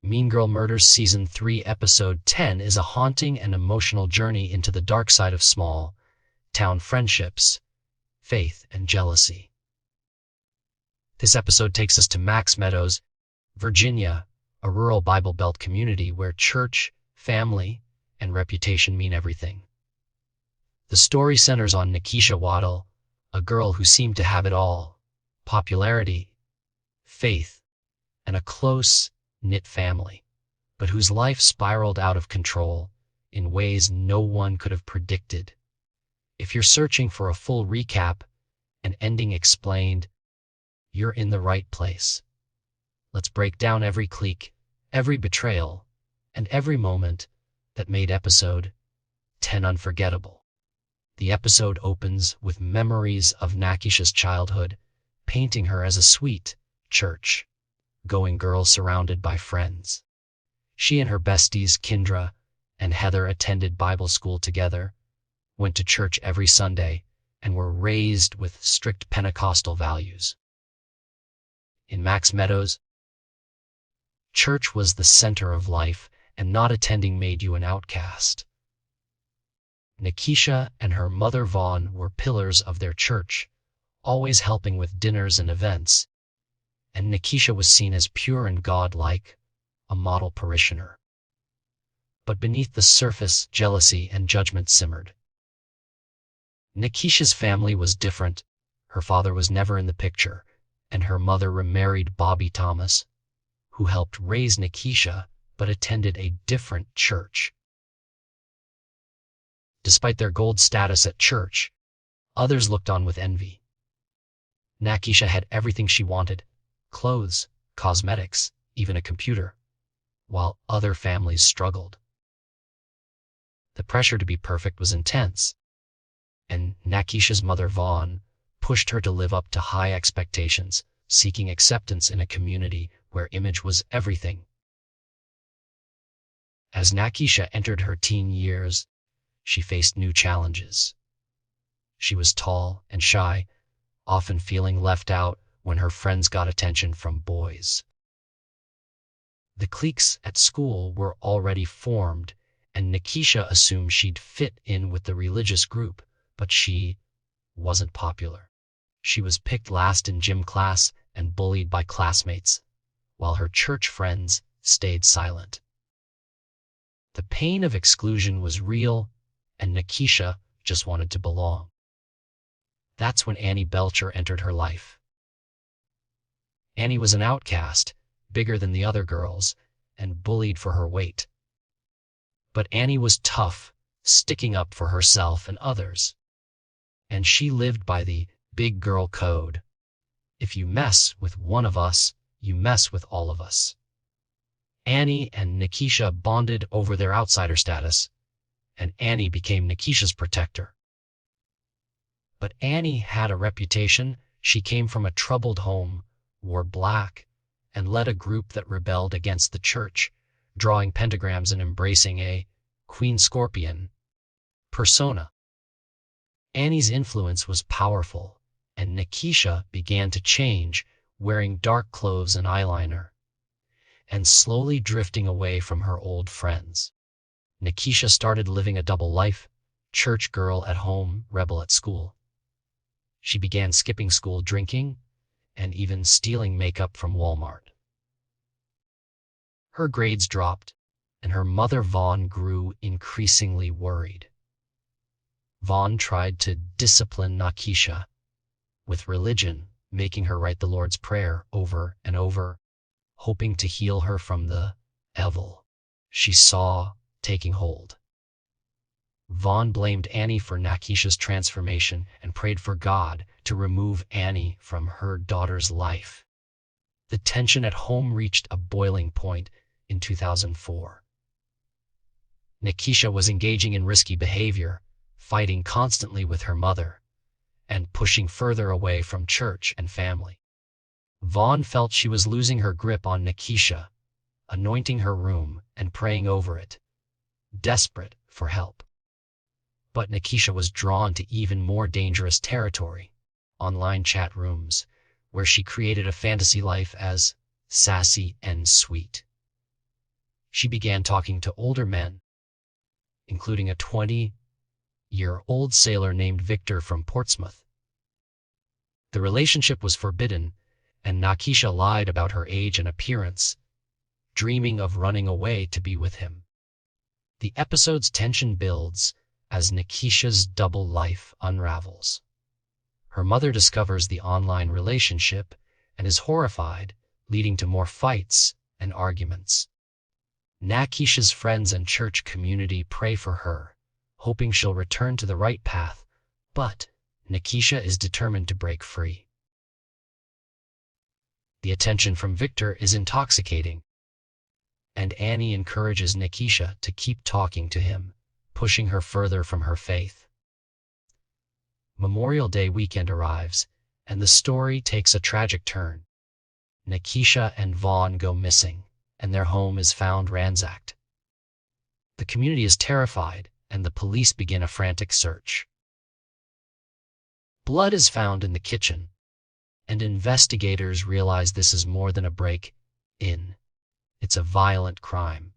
Mean Girl Murders Season 3 Episode 10 is a haunting and emotional journey into the dark side of small-town friendships, faith, and jealousy. This episode takes us to Meadows, Virginia, a rural Bible Belt community where church, family, and reputation mean everything. The story centers on Nikisha Waddle, a girl who seemed to have it all: popularity, faith, and a close-knit family, but whose life spiraled out of control in ways no one could have predicted. If you're searching for a full recap and ending explained, you're in the right place. Let's break down every clique, every betrayal, and every moment that made episode 10 unforgettable. The episode opens with memories of Nikisha's childhood, painting her as a sweet, church-going girl surrounded by friends. She and her besties, Kendra and Heather, attended Bible school together, went to church every Sunday, and were raised with strict Pentecostal values. In Meadows, church was the center of life, and not attending made you an outcast. Nikisha and her mother Vaughn were pillars of their church, always helping with dinners and events, and Nikisha was seen as pure and godlike, a model parishioner. But beneath the surface, jealousy and judgment simmered. Nikisha's family was different. Her father was never in the picture, and her mother remarried Bobby Thomas, who helped raise Nikisha but attended a different church. Despite their gold status at church, others looked on with envy. Nikisha had everything she wanted: clothes, cosmetics, even a computer, while other families struggled. The pressure to be perfect was intense, and Nikisha's mother Vaughn pushed her to live up to high expectations, seeking acceptance in a community where image was everything. As Nikisha entered her teen years, she faced new challenges. She was tall and shy, often feeling left out when her friends got attention from boys. The cliques at school were already formed, and Nikisha assumed she'd fit in with the religious group, but she wasn't popular. She was picked last in gym class and bullied by classmates, while her church friends stayed silent. The pain of exclusion was real, and Nikisha just wanted to belong. That's when Annie Belcher entered her life. Annie was an outcast, bigger than the other girls, and bullied for her weight. But Annie was tough, sticking up for herself and others. And she lived by the big girl code: if you mess with one of us, you mess with all of us. Annie and Nikisha bonded over their outsider status, and Annie became Nikisha's protector. But Annie had a reputation. She came from a troubled home, wore black, and led a group that rebelled against the church, drawing pentagrams and embracing a Queen Scorpion persona. Annie's influence was powerful, and Nikisha began to change, wearing dark clothes and eyeliner, and slowly drifting away from her old friends. Nikisha started living a double life: church girl at home, rebel at school. She began skipping school, drinking, and even stealing makeup from Walmart. Her grades dropped, and her mother Vaughn grew increasingly worried. Vaughn tried to discipline Nikisha with religion, making her write the Lord's Prayer over and over, hoping to heal her from the evil she saw taking hold. Vaughn blamed Annie for Nikisha's transformation and prayed for God to remove Annie from her daughter's life. The tension at home reached a boiling point in 2004. Nikisha was engaging in risky behavior, fighting constantly with her mother, and pushing further away from church and family. Vaughn felt she was losing her grip on Nikisha, anointing her room and praying over it, desperate for help. But Nikisha was drawn to even more dangerous territory: online chat rooms, where she created a fantasy life as sassy and sweet. she began talking to older men, including a 20-year-old sailor named Victor from Portsmouth. The relationship was forbidden, and Nakisha lied about her age and appearance, dreaming of running away to be with him. The episode's tension builds as Nakisha's double life unravels. Her mother discovers the online relationship and is horrified, leading to more fights and arguments. Nakisha's friends and church community pray for her, hoping she'll return to the right path, but Nakisha is determined to break free. The attention from Victor is intoxicating, and Annie encourages Nakisha to keep talking to him, pushing her further from her faith. Memorial Day weekend arrives, and the story takes a tragic turn. Nakisha and Vaughn go missing, and their home is found ransacked. The community is terrified, and the police begin a frantic search. Blood is found in the kitchen, and investigators realize this is more than a break-in. It's a violent crime.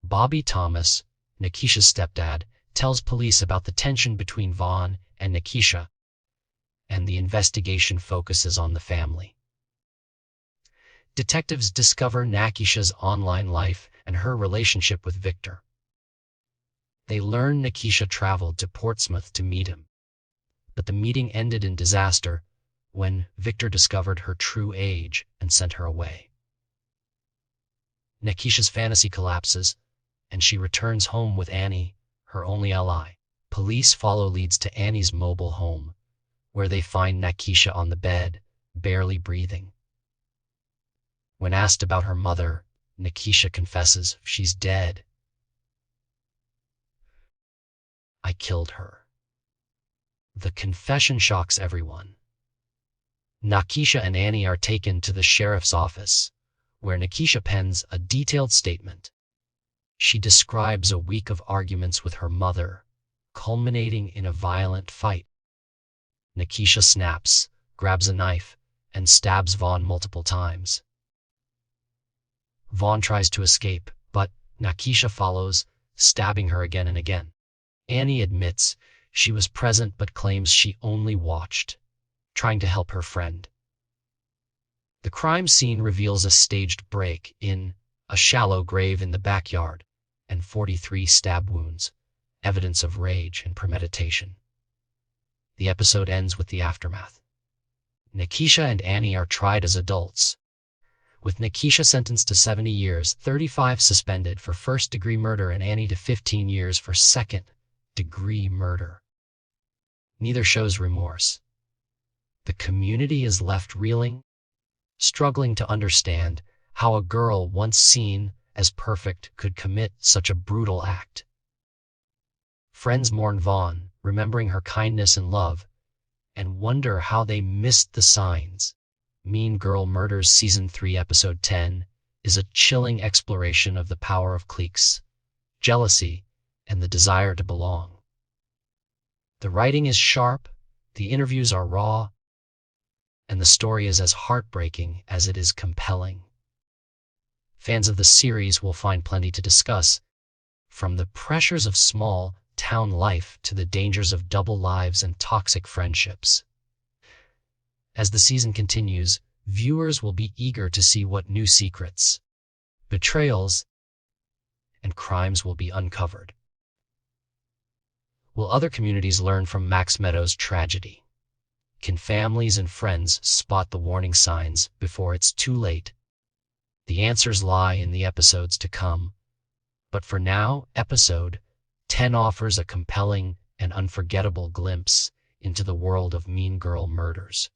Bobby Thomas, Nakisha's stepdad, tells police about the tension between Vaughn and Nakisha, and the investigation focuses on the family. Detectives discover Nakisha's online life and her relationship with Victor. They learn Nakisha traveled to Portsmouth to meet him, but the meeting ended in disaster when Victor discovered her true age and sent her away. Nakisha's fantasy collapses, and she returns home with Annie, her only ally. Police follow leads to Annie's mobile home, where they find Nakisha on the bed, barely breathing. When asked about her mother, Nakisha confesses she's dead. "I killed her." The confession shocks everyone. Nakisha and Annie are taken to the sheriff's office, where Nakisha pens a detailed statement. She describes a week of arguments with her mother, culminating in a violent fight. Nakisha snaps, grabs a knife, and stabs Vaughn multiple times. Vaughn tries to escape, but Nakisha follows, stabbing her again and again. Annie admits she was present but claims she only watched, trying to help her friend. The crime scene reveals a staged break in a shallow grave in the backyard and 43 stab wounds, evidence of rage and premeditation. The episode ends with the aftermath. Nakisha and Annie are tried as adults, with Nakisha sentenced to 70 years, 35 suspended for first-degree murder, and Annie to 15 years for second-degree murder. Neither shows remorse. The community is left reeling, struggling to understand how a girl once seen as perfect could commit such a brutal act. Friends mourn Vaughn, remembering her kindness and love, and wonder how they missed the signs. Mean Girl Murders Season 3 Episode 10 is a chilling exploration of the power of cliques, jealousy, and the desire to belong. The writing is sharp, the interviews are raw, and the story is as heartbreaking as it is compelling. Fans of the series will find plenty to discuss, from the pressures of small town life to the dangers of double lives and toxic friendships. As the season continues, viewers will be eager to see what new secrets, betrayals, and crimes will be uncovered. Will other communities learn from Max Meadows' tragedy? Can families and friends spot the warning signs before it's too late? The answers lie in the episodes to come. But for now, episode 10 offers a compelling and unforgettable glimpse into the world of Mean Girl Murders.